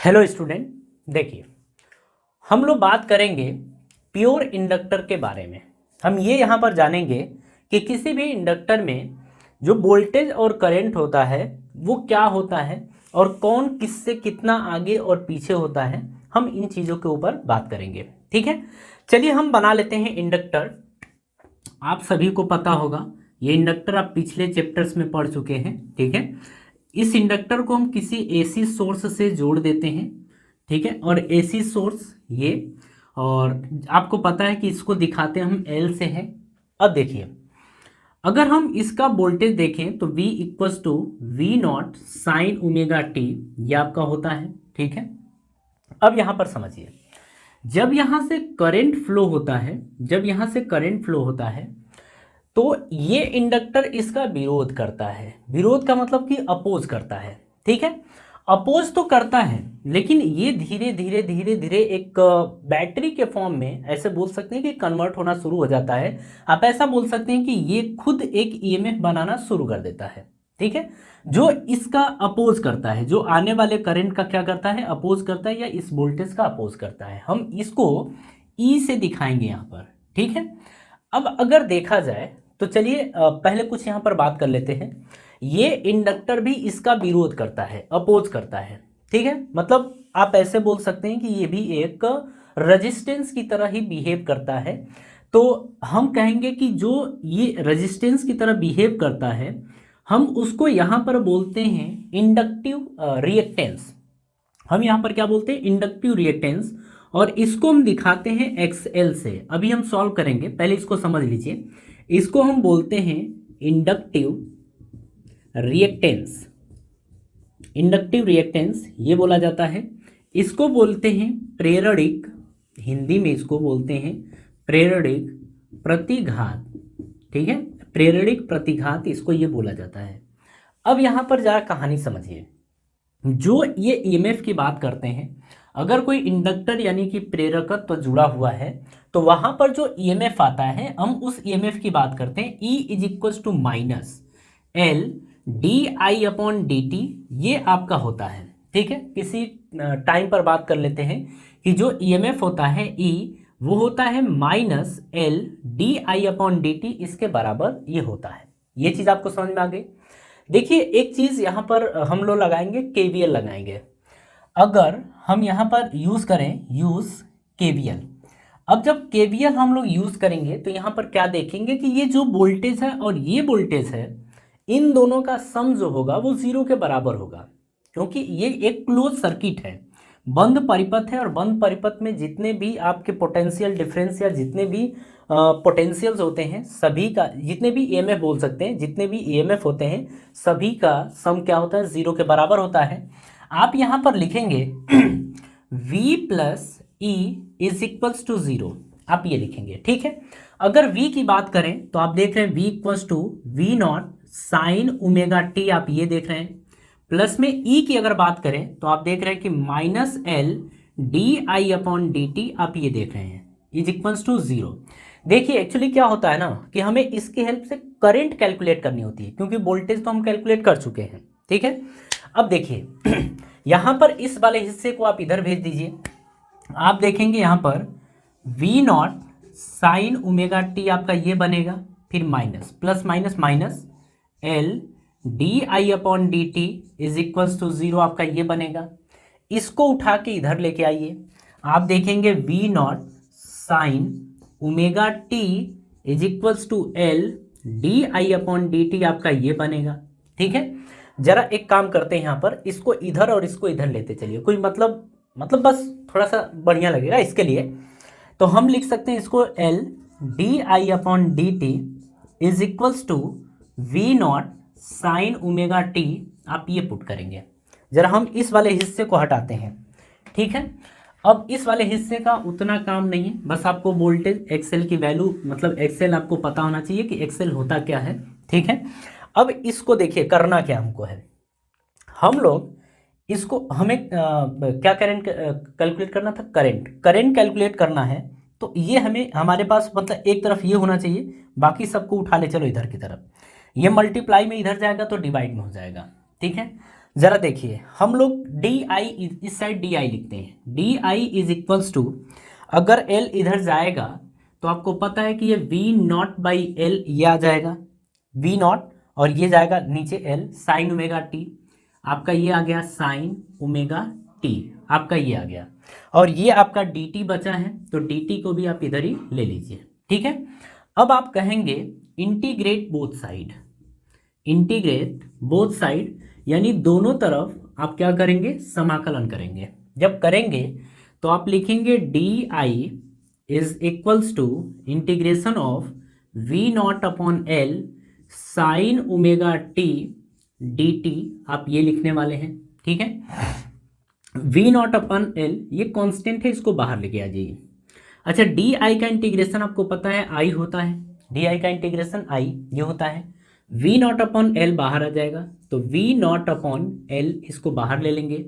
Hello student, देखिए हम लोग बात करेंगे प्योर इंडक्टर के बारे में। हम ये यहाँ पर जानेंगे कि किसी भी इंडक्टर में जो वोल्टेज और करंट होता है वो क्या होता है और कौन किससे कितना आगे और पीछे होता है। हम इन चीज़ों के ऊपर बात करेंगे, ठीक है। चलिए हम बना लेते हैं इंडक्टर। आप सभी को पता होगा ये इंडक्टर आप पिछले चैप्टर्स में पढ़ चुके हैं, ठीक है। इस इंडक्टर को हम किसी एसी सोर्स से जोड़ देते हैं, ठीक है। और एसी सोर्स ये, और आपको पता है कि इसको दिखाते हम एल से है। अब देखिए, अगर हम इसका वोल्टेज देखें तो V equals to V naught sine omega T, ये आपका होता है, ठीक है। अब यहाँ पर समझिए, जब यहाँ से करंट फ्लो होता है, जब यहाँ से करंट फ्लो होता है तो ये इंडक्टर इसका विरोध करता है। विरोध का मतलब कि अपोज करता है, ठीक है। अपोज तो करता है, लेकिन ये धीरे धीरे धीरे धीरे एक बैटरी के फॉर्म में ऐसे बोल सकते हैं कि कन्वर्ट होना शुरू हो जाता है। आप ऐसा बोल सकते हैं कि ये खुद एक ईएमएफ बनाना शुरू कर देता है, ठीक है। जो इसका अपोज करता है, जो आने वाले करंट का क्या करता है, अपोज करता है, या इस वोल्टेज का अपोज करता है। हम इसको ई से दिखाएंगे यहाँ पर, ठीक है। अब अगर देखा जाए तो चलिए पहले कुछ यहाँ पर बात कर लेते हैं। ये इंडक्टर भी इसका विरोध करता है, अपोज करता है, ठीक है। मतलब आप ऐसे बोल सकते हैं कि ये भी एक रेजिस्टेंस की तरह ही बिहेव करता है। तो हम कहेंगे कि जो ये रेजिस्टेंस की तरह बिहेव करता है, हम उसको यहाँ पर बोलते हैं इंडक्टिव रिएक्टेंस। हम यहाँ पर क्या बोलते हैं, इंडक्टिव रिएक्टेंस। और इसको हम दिखाते हैं एक्सएल से। अभी हम सॉल्व करेंगे, पहले इसको समझ लीजिए। इसको हम बोलते हैं इंडक्टिव रिएक्टेंस। इंडक्टिव रिएक्टेंस ये बोला जाता है। इसको बोलते हैं प्रेरणिक, हिंदी में इसको बोलते हैं प्रेरणिक प्रतिघात, ठीक है। प्रेरणिक प्रतिघात इसको ये बोला जाता है। अब यहाँ पर जरा कहानी समझिए। जो ये ईएमएफ की बात करते हैं, अगर कोई इंडक्टर यानी कि प्रेरकत्व तो जुड़ा हुआ है तो वहां पर जो ईएमएफ आता है, हम उस ईएमएफ की बात करते हैं। E is equals to minus L D I upon D T, ये आपका होता है, ठीक है। किसी टाइम पर बात कर लेते हैं कि जो ईएमएफ होता है ई, वो होता है minus L D I upon D T, इसके बराबर ये होता है। ये चीज़ आपको समझ में आ गई। देखिए एक चीज़ यहाँ पर हम लोग लगाएंगे, केवीएल लगाएंगे। अगर हम यहाँ पर यूज़ करें, यूज़ केवीएल। अब जब केवीएल हम लोग यूज़ करेंगे तो यहाँ पर क्या देखेंगे कि ये जो वोल्टेज है और ये वोल्टेज है, इन दोनों का सम जो होगा वो जीरो के बराबर होगा, क्योंकि ये एक क्लोज सर्किट है, बंद परिपथ है। और बंद परिपथ में जितने भी आपके पोटेंशियल डिफरेंस या जितने भी पोटेंशियल्स होते हैं, सभी का, जितने भी ईएमएफ बोल सकते हैं, जितने भी ईएमएफ होते हैं, सभी का सम क्या होता है, जीरो के बराबर होता है। आप यहाँ पर लिखेंगे V plus E is equals to zero, आप ये लिखेंगे, ठीक है। अगर V की बात करें तो आप देख रहे हैं V equals to V naught sine omega T, आप ये देख रहे हैं। प्लस में E की अगर बात करें तो आप देख रहे हैं कि minus L D I upon D T, आप ये देख रहे हैं, इज इक्वल्स टू जीरो। देखिए एक्चुअली क्या होता है ना कि हमें इसकी हेल्प से करंट कैलकुलेट करनी होती है, क्योंकि वोल्टेज तो हम कैलकुलेट कर चुके हैं, ठीक है। अब देखिए यहाँ पर इस वाले हिस्से को आप इधर भेज दीजिए। आप देखेंगे यहाँ पर V naught sine omega T आपका ये बनेगा, फिर minus plus minus minus L D I upon D T is equals to zero, आपका ये बनेगा। इसको उठा के इधर लेके आइए, आप देखेंगे V naught sine omega T is equals to L D I upon D T, आपका ये बनेगा, ठीक है। जरा एक काम करते हैं, यहाँ पर इसको इधर और इसको इधर लेते चलिए, कोई मतलब बस थोड़ा सा बढ़िया लगेगा इसके लिए। तो हम लिख सकते हैं इसको L D I upon D T is equals to V naught sine omega T, आप ये पुट करेंगे। जरा हम इस वाले हिस्से को हटाते हैं, ठीक है। अब इस वाले हिस्से का उतना काम नहीं है, बस आपको वोल्टेज एक्सएल की वैल्यू, मतलब एक्सएल आपको पता होना चाहिए कि एक्सएल होता क्या है, ठीक है। अब इसको देखिए करना क्या हमको है, हम लोग इसको, हमें क्या करंट कैलकुलेट करना था, करंट कैलकुलेट करना है। तो ये हमें, हमारे पास मतलब एक तरफ ये होना चाहिए, बाकी सबको उठा ले चलो इधर की तरफ। ये मल्टीप्लाई में इधर जाएगा तो डिवाइड में हो जाएगा, ठीक है। जरा देखिए, हम लोग डी आई, इस साइड डी आई लिखते हैं, D I is equals to, अगर एल इधर जाएगा तो आपको पता है कि ये वी नॉट बाई एल ये आ जाएगा, वी नॉट, और ये जाएगा नीचे एल साइन ओमेगा टी, आपका ये आ गया साइन ओमेगा टी, आपका ये आ गया, और ये आपका डी टी बचा है, तो डी टी को भी आप इधर ही ले लीजिए, ठीक है। अब आप कहेंगे integrate both side, integrate both side यानी दोनों तरफ आप क्या करेंगे, समाकलन करेंगे। जब करेंगे तो आप लिखेंगे D I is equals to integration of V not upon L sine omega T D T, आप ये लिखने वाले हैं, ठीक है। वी नॉट अपॉन एल ये कांस्टेंट है, इसको बाहर लेके आ जाइए। अच्छा, डी आई का इंटीग्रेशन आपको पता है आई होता है, डी आई का इंटीग्रेशन आई ये होता है, वी नॉट अपॉन एल बाहर आ जाएगा, तो वी नॉट अपॉन एल इसको बाहर ले लेंगे,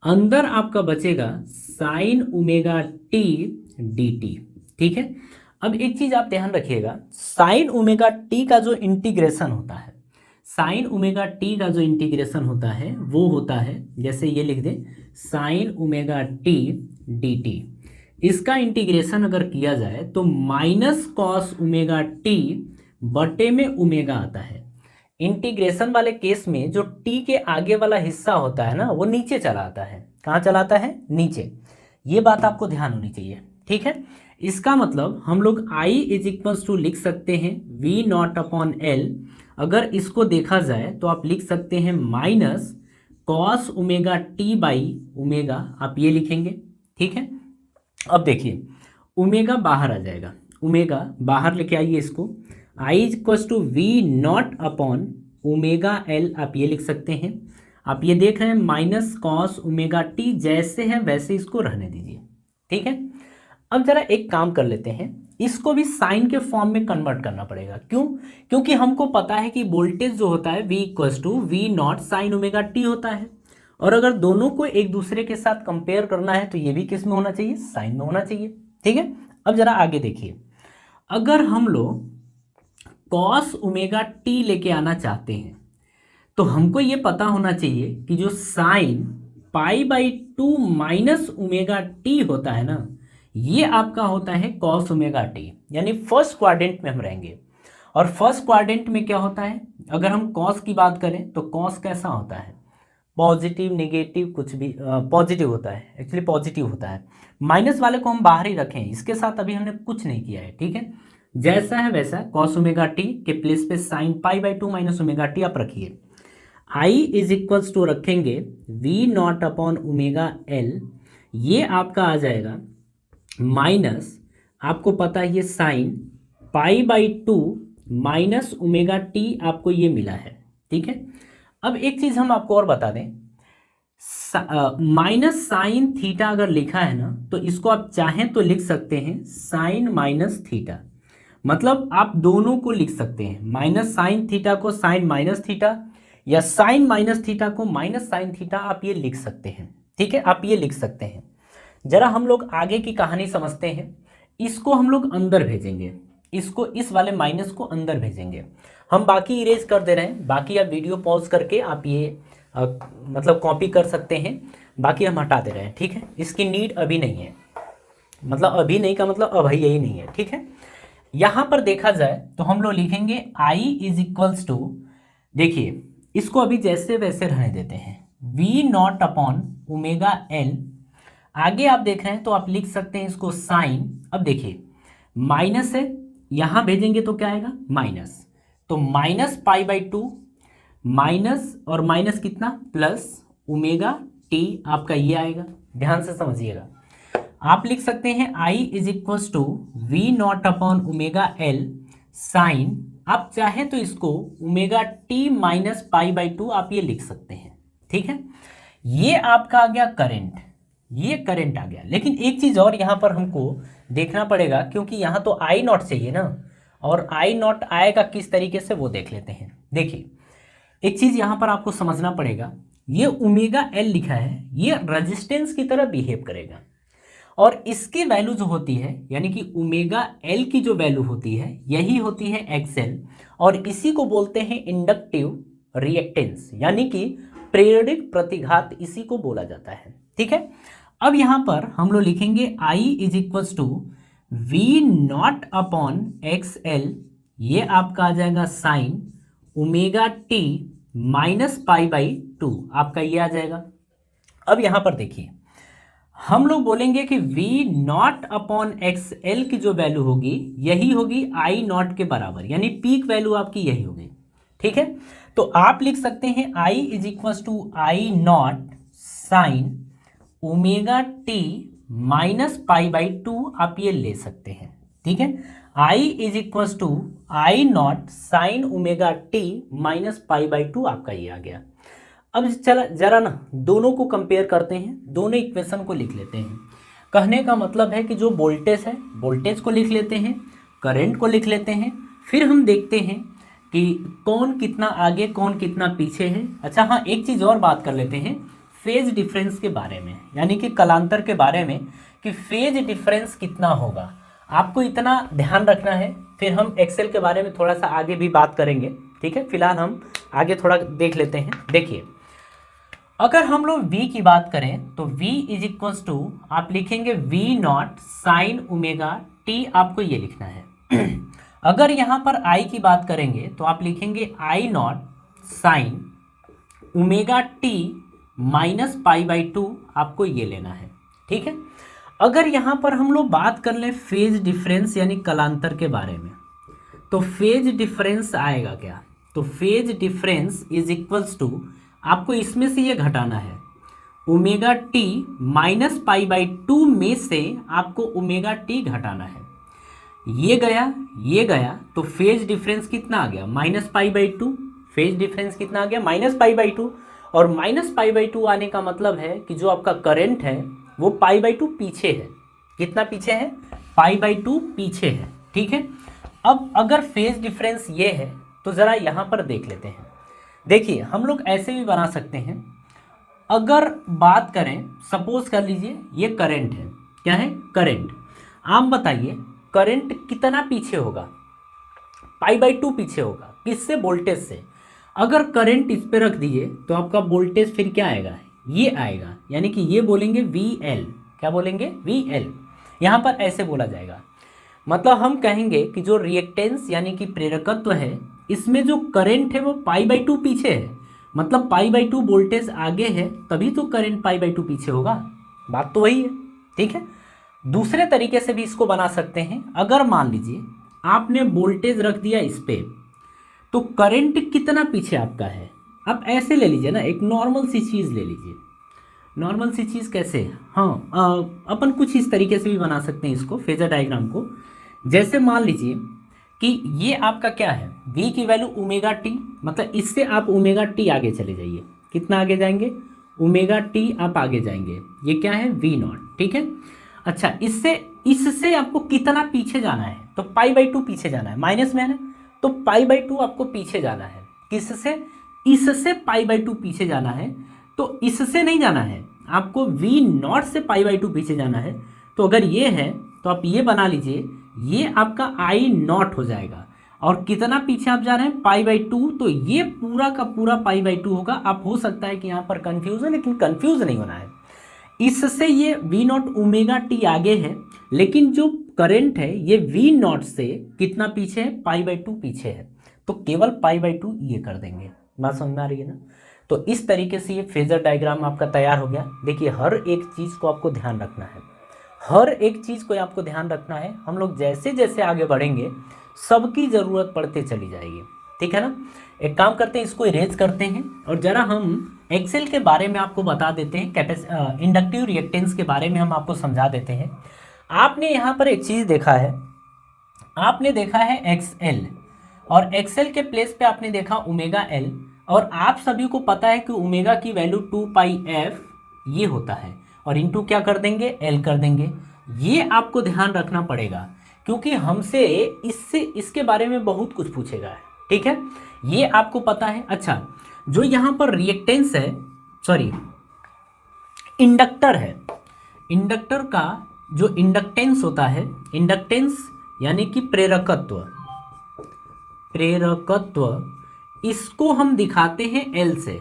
अंदर आपका बचेगा sign omega T D T, ठीक है। अब एक चीज आप ध्यान रखिएगा, साइन ओमेगा टी का जो इंटीग्रेशन होता है, साइन ओमेगा टी का जो इंटीग्रेशन होता है वो होता है, जैसे ये लिख दें sign omega T D T, इसका इंटीग्रेशन अगर किया जाए तो माइनस कॉस ओमेगा टी बटे में ओमेगा आता है। इंटीग्रेशन वाले केस में जो टी के आगे वाला हिस्सा होता है ना वो नीचे चला आता है, कहाँ चलाता है, नीचे, ये बात आपको ध्यान होनी चाहिए, ठीक है। इसका मतलब हम लोग आई इज इक्वल्स टू लिख सकते हैं वी नॉट अपॉन एल, अगर इसको देखा जाए तो आप लिख सकते हैं minus cos omega T by omega, आप ये लिखेंगे, ठीक है। अब देखिए ओमेगा बाहर आ जाएगा, ओमेगा बाहर लेके आइए इसको, I is equals to V not upon omega L, आप ये लिख सकते हैं। आप ये देख रहे हैं माइनस कॉस ओमेगा टी जैसे है वैसे इसको रहने दीजिए, ठीक है। अब जरा एक काम कर लेते हैं, इसको भी साइन के फॉर्म में कन्वर्ट करना पड़ेगा, क्यों, क्योंकि हमको पता है कि वोल्टेज जो होता है V equals to V naught sine omega T होता है, और अगर दोनों को एक दूसरे के साथ कंपेयर करना है तो ये भी किस में होना चाहिए, साइन में होना चाहिए, ठीक है। अब जरा आगे देखिए, अगर हम लोग कॉस ओमेगा टी लेके आना चाहते हैं तो हमको ये पता होना चाहिए कि जो sign pi by two minus omega T होता है ना, ये आपका होता है कॉस ओमेगा टी, यानी फर्स्ट क्वाड्रेंट में हम रहेंगे। और फर्स्ट क्वाड्रेंट में क्या होता है, अगर हम कॉस की बात करें तो कॉस कैसा होता है, पॉजिटिव नेगेटिव कुछ भी, पॉजिटिव होता है, एक्चुअली पॉजिटिव होता है। माइनस वाले को हम बाहर ही रखें, इसके साथ अभी हमने कुछ नहीं किया है, ठीक है। जैसा है वैसा कॉस ओमेगा टी के प्लेस पे sine pi by two minus omega T आप रखिए, आई इज इक्वल्स टू रखेंगे V not upon omega L, ये आपका आ जाएगा माइनस, आपको पता है ये sine pi by two minus omega T आपको ये मिला है, ठीक है। अब एक चीज हम आपको और बता दें, माइनस साइन थीटा अगर लिखा है ना तो इसको आप चाहें तो लिख सकते हैं साइन माइनस थीटा, मतलब आप दोनों को लिख सकते हैं, माइनस साइन थीटा को साइन माइनस थीटा या साइन माइनस थीटा को माइनस साइन थीटा, आप ये लिख सकते हैं, ठीक है, आप ये लिख सकते हैं। जरा हम लोग आगे की कहानी समझते हैं, इसको हम लोग अंदर भेजेंगे, इसको इस वाले माइनस को अंदर भेजेंगे, हम बाकी इरेज कर दे रहे हैं, बाकी आप वीडियो पॉज करके आप ये मतलब कॉपी कर सकते हैं, बाकी हम हटा दे रहे हैं, ठीक है। इसकी नीड अभी नहीं है, मतलब अभी नहीं का मतलब अभी यही नहीं है, ठीक है। यहाँ पर देखा जाए तो हम लोग लिखेंगे आई इज इक्वल्स टू, देखिए इसको अभी जैसे वैसे रहने देते हैं, V not upon omega L, आगे आप देख रहे हैं तो आप लिख सकते हैं इसको साइन, अब देखिए माइनस है, यहाँ भेजेंगे तो क्या आएगा माइनस, तो minus pi by two minus और माइनस कितना प्लस ओमेगा टी, आपका ये आएगा, ध्यान से समझिएगा। आप लिख सकते हैं I is equals to V not upon omega L sine, आप चाहें तो इसको omega T minus pi by two आप ये लिख सकते हैं, ठीक है। ये आपका आ गया करंट, ये करंट आ गया, लेकिन एक चीज और यहाँ पर हमको देखना पड़ेगा, क्योंकि यहाँ तो आई नॉट चाहिए ना, और आई नॉट आएगा किस तरीके से वो देख लेते हैं। देखिए एक चीज यहाँ पर आपको समझना पड़ेगा, ये ओमेगा एल लिखा है, ये रेजिस्टेंस की तरह बिहेव करेगा, और इसकी वैल्यू जो होती है यानी कि ओमेगा एल की जो वैल्यू होती है यही होती है एक्सएल, और इसी को बोलते हैं इंडक्टिव रिएक्टेंस, यानी कि प्रेरक प्रतिघात इसी को बोला जाता है। ठीक है, अब यहां पर हम लोग लिखेंगे I is equal to V not upon X L, ये आपका आ जाएगा sine omega T minus pi by two, आपका ये आ जाएगा। अब यहां पर देखिए हम लोग बोलेंगे कि V not upon X L की जो वैल्यू होगी यही होगी I नॉट के बराबर, यानी पीक वैल्यू आपकी यही होगी। ठीक है, तो आप लिख सकते हैं I is equal to I naught sine omega T minus pi by two, आप ये ले सकते हैं। ठीक है, I is equal to I naught sine omega T minus pi by two, आपका ये आ गया। अब चला जरा ना दोनों को कंपेयर करते हैं, दोनों इक्वेशन को लिख लेते हैं। कहने का मतलब है कि जो वोल्टेज है वोल्टेज को लिख लेते हैं, करंट को लिख लेते हैं, फिर हम देखते हैं कि कौन कितना आगे कौन कितना पीछे है। अच्छा हाँ, एक चीज़ और बात कर लेते हैं फेज डिफरेंस के बारे में, यानी कि कलांतर के बारे में, कि फेज डिफरेंस कितना होगा, आपको इतना ध्यान रखना है। फिर हम एक्सेल के बारे में थोड़ा सा आगे भी बात करेंगे। ठीक है, फिलहाल हम आगे थोड़ा देख लेते हैं। देखिए अगर हम लोग V की बात करें तो V इज इक्वल टू आप लिखेंगे V not sine omega T, आपको ये लिखना है। अगर यहाँ पर I की बात करेंगे तो आप लिखेंगे I not sine omega T minus pi by to, आपको ये लेना है। ठीक है, अगर यहाँ पर हम लोग बात कर लें फेज डिफरेंस यानी कलांतर के बारे में, तो फेज डिफरेंस आएगा क्या, तो phase difference is equals to आपको इसमें से ये घटाना है omega T minus pi by two में से आपको ओमेगा टी घटाना है। ये गया तो फेज डिफरेंस कितना आ गया minus pi by to, phase difference कितना आ गया माइनस पाई बाई टू, और माइनस पाई बाई टू आने का मतलब है कि जो आपका करंट है वो पाई बाई टू पीछे है। कितना पीछे है, पाई बाई टू पीछे है। ठीक है, अब अगर फेज डिफरेंस ये है तो ज़रा यहाँ पर देख लेते हैं। देखिए हम लोग ऐसे भी बना सकते हैं, अगर बात करें सपोज कर लीजिए ये करंट है, क्या है करंट, आप बताइए करंट कितना पीछे होगा, पाई बाई टू पीछे होगा, किससे, वोल्टेज से। अगर करंट इस पे रख दिए तो आपका वोल्टेज फिर क्या आएगा, ये आएगा, यानी कि ये बोलेंगे VL, क्या बोलेंगे VL, यहाँ पर ऐसे बोला जाएगा। मतलब हम कहेंगे कि जो रिएक्टेंस यानी कि प्रेरकत्व है इसमें जो करंट है वो पाई बाई टू पीछे है, मतलब पाई बाई टू वोल्टेज आगे है तभी तो करंट पाई बाई टू पीछे होगा, बात तो वही है। ठीक है, दूसरे तरीके से भी इसको बना सकते हैं। अगर मान लीजिए आपने वोल्टेज रख दिया इस पे, तो करंट कितना पीछे आपका है, आप ऐसे ले लीजिए ना, एक नॉर्मल सी चीज़ ले लीजिए। नॉर्मल सी चीज़ कैसे, हाँ अपन कुछ इस तरीके से भी बना सकते हैं इसको, फेजर डायग्राम को। जैसे मान लीजिए कि ये आपका क्या है, V की वैल्यू ओमेगा टी, मतलब इससे आप ओमेगा टी आगे चले जाइए, कितना आगे जाएंगे, ओमेगा टी आप आगे जाएंगे, ये क्या है V नॉट। ठीक है, अच्छा इससे आपको कितना पीछे जाना है, तो पाई बाई टू पीछे जाना है, माइनस में है ना, तो पाई बाई टू आपको पीछे जाना है, किससे, इससे पाई बाई टू पीछे जाना है, तो इससे नहीं जाना है, आपको V नॉट से पाई बाई टू पीछे जाना है। तो अगर ये है तो आप ये बना लीजिए, ये आपका I नॉट हो जाएगा, और कितना पीछे आप जा रहे हैं, पाई बाई टू, तो ये पूरा का पूरा पाई बाई टू होगा। आप हो सकता है कि यहाँ पर कंफ्यूज है, लेकिन कंफ्यूज नहीं होना है, इससे ये V नॉट ओमेगा टी आगे है, लेकिन जो करंट है ये V नॉट से कितना पीछे है, पाई बाई टू पीछे है, तो केवल पाई बाई टू ये कर देंगे। बात समझ में आ रही है ना। तो इस तरीके से ये फेजर डायग्राम आपका तैयार हो गया। देखिए हर एक चीज़ को आपको ध्यान रखना है, हर एक चीज़ को आपको ध्यान रखना है। हम लोग जैसे जैसे आगे बढ़ेंगे सबकी ज़रूरत पड़ते चली जाएगी, ठीक है ना। एक काम करते हैं, इसको इरेज करते हैं और ज़रा हम एक्सेल के बारे में आपको बता देते हैं, इंडक्टिव रिएक्टेंस के बारे में हम आपको समझा देते हैं। आपने यहाँ पर एक चीज़ देखा है, आपने देखा है एक्सएल, और एक्सएल के प्लेस पे आपने देखा ओमेगा एल, और आप सभी को पता है कि ओमेगा की वैल्यू 2 पाई एफ ये होता है, और इनटू क्या कर देंगे, एल कर देंगे। ये आपको ध्यान रखना पड़ेगा क्योंकि हमसे इसके बारे में बहुत कुछ पूछेगा, ठीक है, ये आपको पता है। अच्छा, जो यहाँ पर रिएक्टेंस है, सॉरी इंडक्टर है, इंडक्टर का जो इंडक्टेंस होता है, इंडक्टेंस यानी कि प्रेरकत्व, प्रेरकत्व इसको हम दिखाते हैं एल से।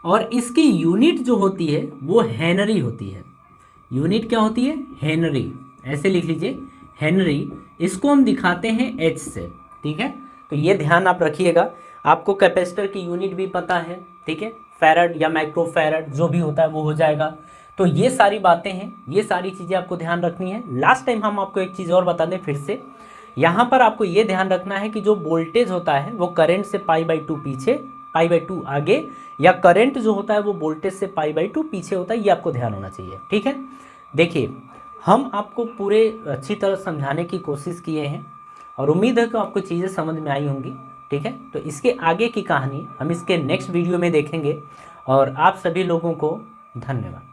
और इसकी यूनिट जो होती है वो हेनरी होती है। यूनिट क्या होती है? हेनरी। ऐसे लिख लीजिए, हेनरी। इसको हम दिखाते हैं एच से, ठीक है। तो ये ध्यान आप रखिएगा। आपको कैपेसिटर की यूनिट भी पता है, ठीक है, फैरड या माइक्रोफैरड जो भी होता है वो हो जाएगा। तो ये सारी बातें हैं, ये सारी चीज़ें आपको ध्यान रखनी है। लास्ट टाइम हम आपको एक चीज़ और बता दें फिर से, यहाँ पर आपको ये ध्यान रखना है कि जो वोल्टेज होता है वो करंट से π/2 पीछे, π/2 आगे, या करंट जो होता है वो वोल्टेज से π/2 पीछे होता है, ये आपको ध्यान होना चाहिए, ठीक है। देखिए, हम आपको पूरे अच्छी तरह समझाने की कोशिश किए हैं और उम्मीद है कि आपको चीज़ें समझ में आई होंगी, ठीक है। तो इसके आगे की कहानी हम इसके नेक्स्ट वीडियो में देखेंगे और आप सभी लोगों को धन्यवाद।